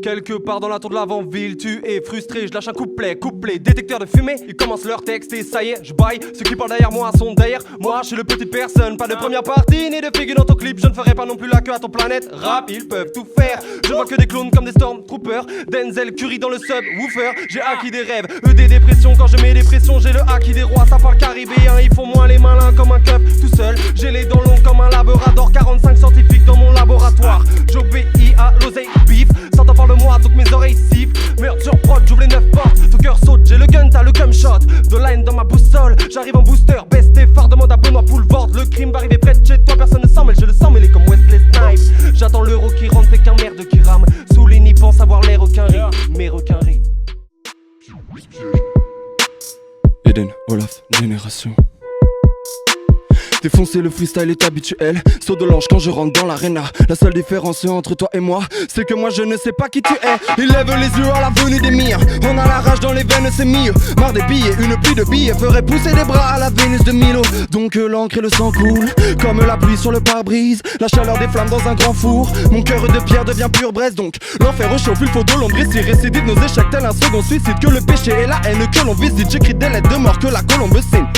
Quelque part dans la tour de l'avant-ville, tu es frustré, je lâche un couplet, détecteur de fumée, ils commencent leur texte et ça y est, je baille. Ceux qui parlent derrière moi sont derrière moi, je suis le petit personne, pas de première partie, ni de figure dans ton clip, je ne ferai pas non plus la queue à ton planète rap, ils peuvent tout faire. Je vois que des clones comme des Stormtroopers, Denzel Curry dans le subwoofer, j'ai acquis des rêves, eux des dépressions, quand je mets des pressions, j'ai le acquis des rois, ça parle caribéen, ils font moins les malins comme un keuf, tout seul, j'ai les dents longues comme un labrador, 45 scientifiques dans mon laboratoire, j'obéis à l'oseille beef, ça t'en parle moi, donc mes oreilles sifflent. Meurtre sur prod, j'ouvre les 9 portes. Ton cœur saute, j'ai le gun, t'as le cum shot. De line dans ma boussole, j'arrive en booster. Baisse tes phares, demande à Benoît Poulvord. Le crime va arriver près de chez toi, personne ne sent, mais je le sens mêlé comme Wesley Snipes. J'attends l'euro qui rentre, t'es qu'un merde qui rame. Sous les nids, pense avoir les requins rient. Mes requins rient. Eden, Olaf, génération. Défoncer le freestyle est habituel. Saut de l'ange quand je rentre dans l'arena. La seule différence entre toi et moi, c'est que moi je ne sais pas qui tu es. Il lève les yeux à la venue des miens. On a la rage dans les veines, c'est mieux. Marre des billets, une pluie de billets ferait pousser des bras à la Vénus de Milo. Donc l'encre et le sang coulent comme la pluie sur le pare-brise. La chaleur des flammes dans un grand four. Mon cœur de pierre devient pure braise. Donc l'enfer réchauffe, il faut de l'ombre ici. Récidive nos échecs tel un second suicide. Que le péché et la haine que l'on visite. J'écris des lettres de mort que la colombe signe.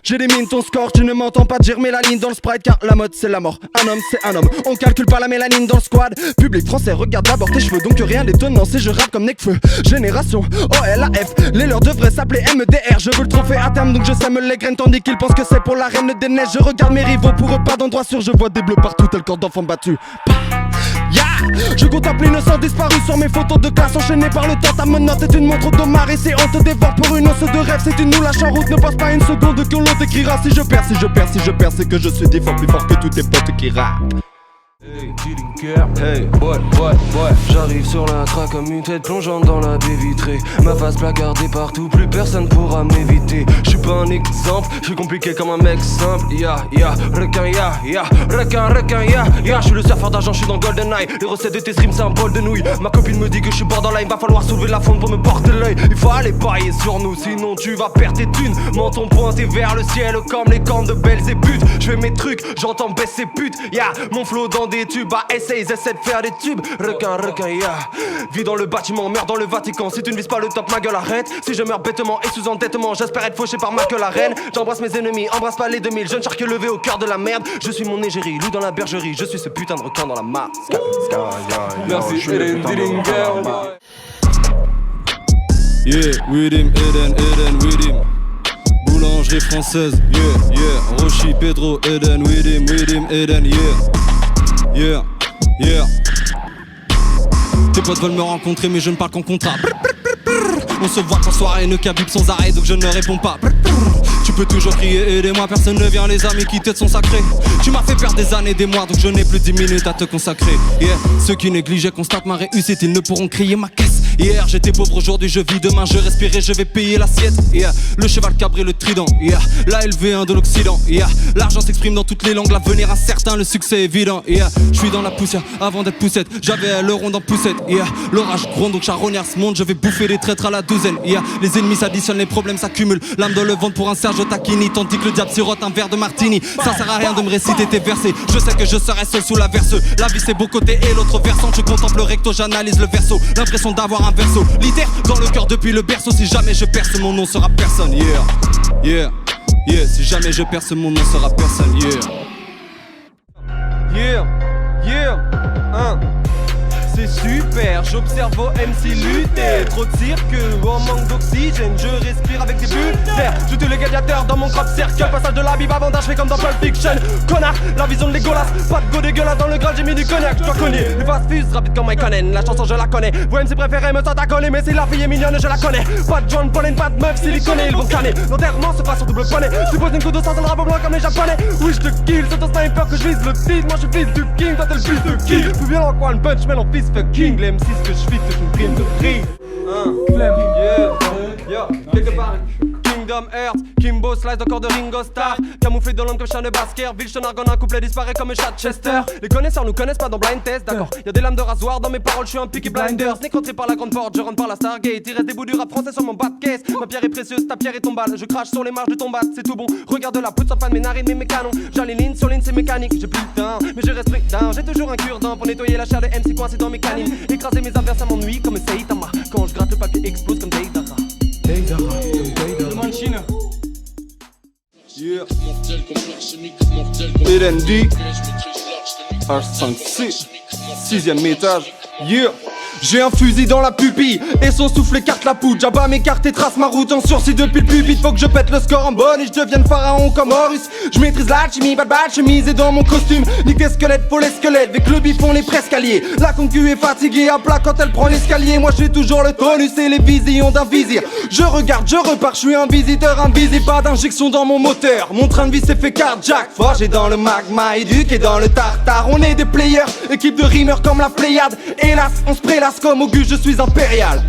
J'ai des mines, ton score, tu ne m'entends pas dire mélanine dans le sprite car la mode c'est la mort. Un homme c'est un homme, on calcule pas la mélanine dans le squad. Public français, regarde d'abord tes cheveux, donc rien d'étonnant si je rappe comme Nekfeu. Génération OLAF, les leurs devraient s'appeler MDR. Je veux le trophée à terme donc je sème les graines tandis qu'ils pensent que c'est pour la reine des neiges. Je regarde mes rivaux, pour eux pas d'endroit sûr, je vois des bleus partout tel corps d'enfants battus. Yeah. Je contemple l'innocent disparu sur mes photos de classe enchaînées par le temps. Ta menotte est une montre d'Omar et c'est on te dévore pour une once de rêve. C'est une nous lâche en route, ne passe pas une seconde que l'on t'écrira. Si je perds, c'est que je suis 10 fois plus fort que tous tes potes qui rappent. Hey, hey, boy, j'arrive sur la traque comme une tête plongeante dans la baie vitrée. Ma face placardée partout, plus personne pourra m'éviter. J'suis pas un exemple, j'suis compliqué comme un mec simple. Requin, J'suis le surfeur d'argent, j'suis dans GoldenEye. Les recettes de tes streams, c'est un bol de nouilles. Ma copine me dit que j'suis borderline, va falloir soulever la fonte pour me porter l'œil. Il faut aller parier sur nous, sinon tu vas perdre tes thunes. Menton pointé vers le ciel comme les cornes de Belzébuth. J'fais mes trucs, j'entends baisser pute. Mon flow dans des tubes, essaie de faire des tubes. Requin, Vis dans le bâtiment, meurs dans le Vatican. Si tu ne vises pas le top, ma gueule arrête. Si je meurs bêtement et sous endettement, j'espère être fauché par ma queue la reine. J'embrasse mes ennemis, embrasse pas les 2000. Jeune charque levé au cœur de la merde. Je suis mon égérie, loup dans la bergerie. Je suis ce putain de requin dans la mare. Merci Eden Dillinger. Yeah, with him, Eden, with him. Boulangerie française, yeah. Rochi, Pedro, Eden, with him, Eden, yeah. Tes potes veulent me rencontrer mais je ne parle qu'en contrat. On se voit qu'en soirée ne cabip sans arrêt donc je ne réponds pas. Tu peux toujours crier aidez-moi, personne ne vient, les amis qui t'aident sont sacrés. Tu m'as fait perdre des années, des mois, donc je n'ai plus 10 minutes à te consacrer. Yeah, ceux qui négligeaient constatent ma réussite, ils ne pourront crier ma caisse. Hier j'étais pauvre, aujourd'hui je vis, demain je respirais, je vais payer l'assiette. Yeah, le cheval cabré, le trident, yeah, la LV1 de l'Occident, yeah, l'argent s'exprime dans toutes les langues, l'avenir incertain, le succès évident, yeah, je suis dans la poussière avant d'être poussette, j'avais le rond en poussette, yeah, l'orage gronde donc charognard ce monde, je vais bouffer des traîtres à la douzaine, yeah, les ennemis s'additionnent, les problèmes s'accumulent, l'âme dans le ventre pour un Serge Tacchini, tandis que le diable sirote un verre de martini, ça sert à rien de me réciter tes versets, je sais que je serai seul sous la verseuse, la vie c'est beau côté et l'autre versant, je contemple le recto, j'analyse le verso, l'impression d'avoir un verso, litère dans le cœur depuis le berceau, si jamais je perce mon nom sera personne, yeah, si jamais je perce mon nom sera personne, C'est super, j'observe vos MC lutter. Trop de cirque, en manque d'oxygène. Je respire avec des bulles d'air. Je tue les gladiateurs dans mon crop circle. Passage de la bib avant d'achever comme dans Pulp Fiction. Connard, la vision de Legolas. Pas de go dégueulasse dans le Graal, j'ai mis du cognac. Je dois cogner, les fast fuse rapide comme Mike Cannon. La chanson je la connais, vos MC préférés me sont à coller. Mais si la fille est mignonne je la connais. Pas de John Pollen, pas de meuf silicone, ils vont canner. L'enterrement se passe sur double poney. Tu poses une coup de sang sur le rabot blanc comme les japonais. Oui je te kill, c'est ton sniper que je vise le titre. Moi je suis fils du king, toi t'es le fils de king. Plus violent quoi, le punch, mais l'on fils fucking. Les M6 que je vis, c'est une prime de prix. Clem, quelque part, king Kingdom Hearts, Kimbo slice encore de Ringo Starr. Camouflé dans l'homme comme Shane Baskerville, je nargue en un couplet disparaît comme Chester. Les connaisseurs nous connaissent pas dans Blind Test, d'accord. Y'a des lames de rasoir dans mes paroles, je suis un Peaky Blinders. N'est qu'entré par la grande porte, je rentre par la Stargate. Il reste des bouts du rap français sur mon bas de caisse. Ma pierre est précieuse, ta pierre est tombale. Je crache sur les marches de ton bat, c'est tout bon. Regarde la poudre, ça pas de mes narines, mais mes canons. J'aligne ligne sur ligne, c'est mécanique. J'ai plus de temps, mais je reste down. J'ai toujours un cure-dent pour nettoyer la chair de MC coincé dans mes canines. Écraser mes adversaires m'ennuie comme Saitama. Quand je gratte le papier explose comme Deidara. Chine. Yeah. RND H56 6ème étage. Yeah. J'ai un fusil dans la pupille et son souffle écarte la poudre. J'abats mes cartes et trace ma route en sursis depuis le pupitre. Faut que je pète le score en bonne et je devienne pharaon comme Horus. Je maîtrise l'alchimie, bad chemise et dans mon costume. Nique des squelettes, faut les squelettes. Avec le bifon les presque alliés. La concu est fatiguée à plat quand elle prend l'escalier. Moi j'ai toujours le tonus et les visions d'un vizir. Je regarde, je repars, je suis un visiteur invisible. Pas d'injection dans mon moteur. Mon train de vie s'est fait cardiaque. Forgé dans le magma, éduqué dans le tartare. On est des players, équipe de rimeurs comme la Pléiade. Hélas, on se prélasse comme Auguste, je suis impérial.